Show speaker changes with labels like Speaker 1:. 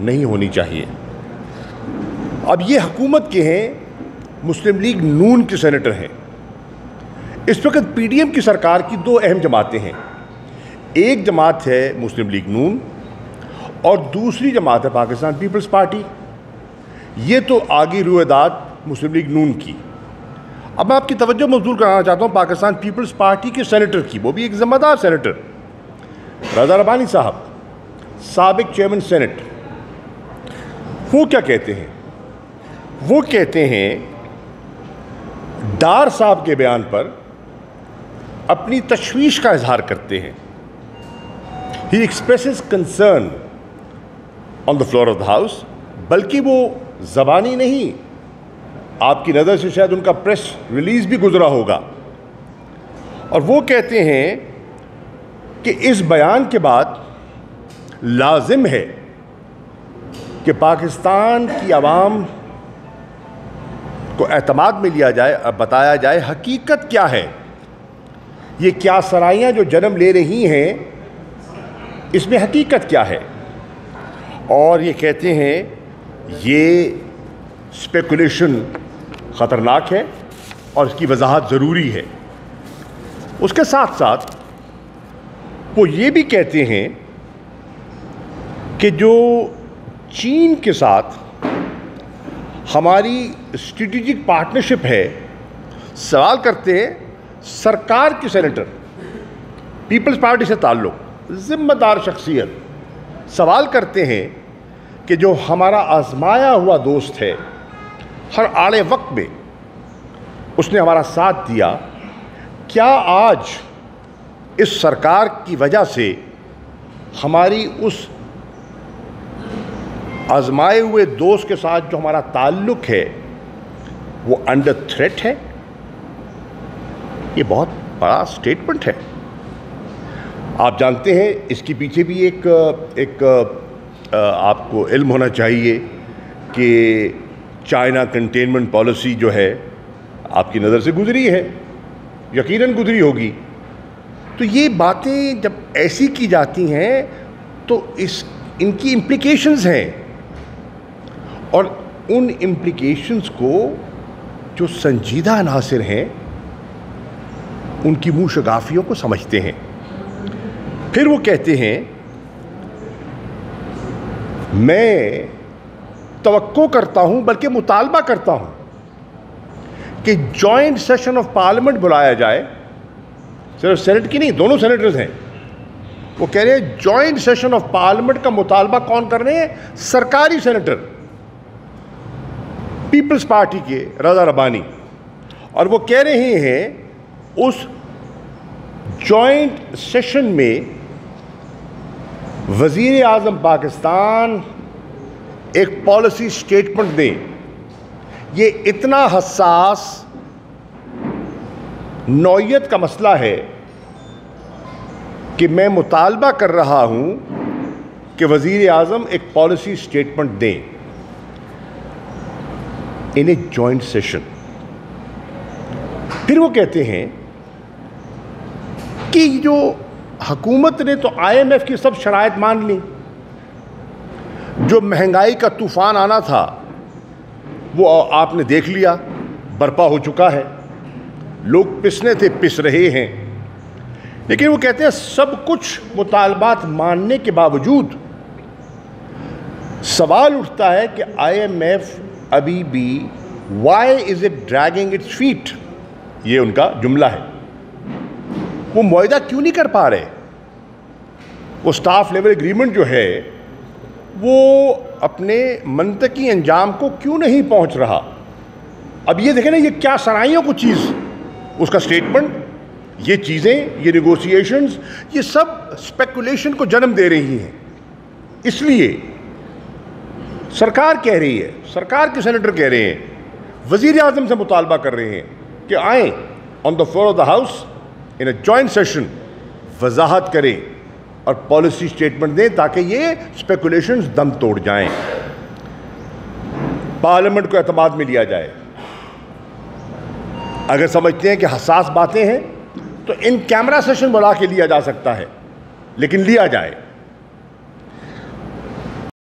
Speaker 1: نہیں ہونی چاہیے۔ اب یہ حکومت کے ہیں، مسلم لیگ نون کے سینیٹر ہیں۔ اس وقت پی ڈی ایم کی سرکار کی دو اہم جماعتیں ہیں، ایک جماعت ہے مسلم لیگ نون اور دوسری جماعت ہے پاکستان پیپلز پارٹی۔ یہ تو آگی رویداد مسلم لیگ نون کی۔ اب میں آپ کی توجہ مبذول کرانا چاہتا ہوں پاکستان پیپلز پارٹی کے سینیٹر کی، وہ بھی ایک ذمہ دار سینیٹر، رضا ربانی صاحب، سابق چیئرمین سینٹ۔ وہ کیا کہتے ہیں؟ وہ کہتے ہیں ڈار صاحب کے بیان پر اپنی تشویش کا اظہار کرتے ہیں۔ He expresses concern on the floor of the house، بلکہ وہ زبانی نہیں، آپ کی نظر سے شاید ان کا پریس ریلیز بھی گزرا ہوگا، اور وہ کہتے ہیں کہ اس بیان کے بعد لازم ہے کہ پاکستان کی عوام کو اعتماد میں لیا جائے اور بتایا جائے حقیقت کیا ہے، یہ کیا سرائیاں جو جنم لے رہی ہیں اس میں حقیقت کیا ہے۔ اور یہ کہتے ہیں یہ اسپیکولیشن خطرناک ہے اور اس کی وضاحت ضروری ہے۔ اس کے ساتھ ساتھ وہ یہ بھی کہتے ہیں کہ جو چین کے ساتھ ہماری اسٹریٹجک پارٹنرشپ ہے، سوال کرتے ہیں سرکار کی سینیٹر، پیپلز پارٹی سے تعلق، ذمہ دار شخصیت، سوال کرتے ہیں کہ جو ہمارا آزمایا ہوا دوست ہے، ہر آڑے وقت میں اس نے ہمارا ساتھ دیا، کیا آج اس سرکار کی وجہ سے ہماری اس آزمائے ہوئے دوست کے ساتھ جو ہمارا تعلق ہے وہ انڈر تھریٹ ہے؟ یہ بہت بڑا سٹیٹمنٹ ہے۔ آپ جانتے ہیں اس کے پیچھے بھی ایک آپ کو علم ہونا چاہیے کہ چائنا کنٹینمنٹ پالیسی جو ہے آپ کی نظر سے گزری ہے، یقیناً گزری ہوگی۔ تو یہ باتیں جب ایسی کی جاتی ہیں تو ان کی امپلیکیشنز ہیں، اور ان امپلیکیشنز کو جو سنجیدہ عناصر ہیں ان کی منہ شگافیوں کو سمجھتے ہیں۔ پھر وہ کہتے ہیں میں توقع کرتا ہوں بلکہ مطالبہ کرتا ہوں کہ جوائنٹ سیشن آف پارلیمنٹ بلایا جائے، صرف سینٹ کی نہیں، دونوں سینیٹرز ہیں۔ وہ کہہ رہے ہیں جوائنٹ سیشن آف پارلیمنٹ کا مطالبہ کون کر رہے ہیں؟ سرکاری سینیٹر پیپلز پارٹی کے رضا ربانی، اور وہ کہہ رہے ہیں اس جوائنٹ سیشن میں وزیر اعظم پاکستان ایک پالیسی سٹیٹمنٹ دیں۔ یہ اتنا حساس نوعیت کا مسئلہ ہے کہ میں مطالبہ کر رہا ہوں کہ وزیر اعظم ایک پالیسی سٹیٹمنٹ دیں ان اے جوائنٹ سیشن۔ پھر وہ کہتے ہیں کہ جو حکومت نے تو آئی ایم ایف کی سب شرائط مان لی، جو مہنگائی کا طوفان آنا تھا وہ آپ نے دیکھ لیا، برپا ہو چکا ہے، لوگ پسنے تھے پس رہے ہیں، لیکن وہ کہتے ہیں سب کچھ مطالبات ماننے کے باوجود سوال اٹھتا ہے کہ آئی ایم ایف ابھی بھی why is it dragging its feet, یہ ان کا جملہ ہے، وہ معاہدہ کیوں نہیں کر پا رہے، وہ سٹاف لیول ایگریمنٹ جو ہے وہ اپنے منطقی انجام کو کیوں نہیں پہنچ رہا۔ اب یہ دیکھیں نا، یہ کیا سرائیوں کو چیز، اس کا سٹیٹمنٹ، یہ چیزیں، یہ نیگوسیشنز، یہ سب اسپیکولیشن کو جنم دے رہی ہیں۔ اس لیے سرکار کہہ رہی ہے، سرکار کے سینیٹر کہہ رہے ہیں، وزیر اعظم سے مطالبہ کر رہے ہیں کہ آئیں on the floor of the house in a joint session, وضاحت کریں اور پالیسی سٹیٹمنٹ دیں تاکہ یہ اسپیکولیشنز دم توڑ جائیں، پارلیمنٹ کو اعتماد میں لیا جائے۔ اگر سمجھتے ہیں کہ حساس باتیں ہیں تو ان کیمرہ سیشن بلا کے لیا جا سکتا ہے، لیکن لیا جائے۔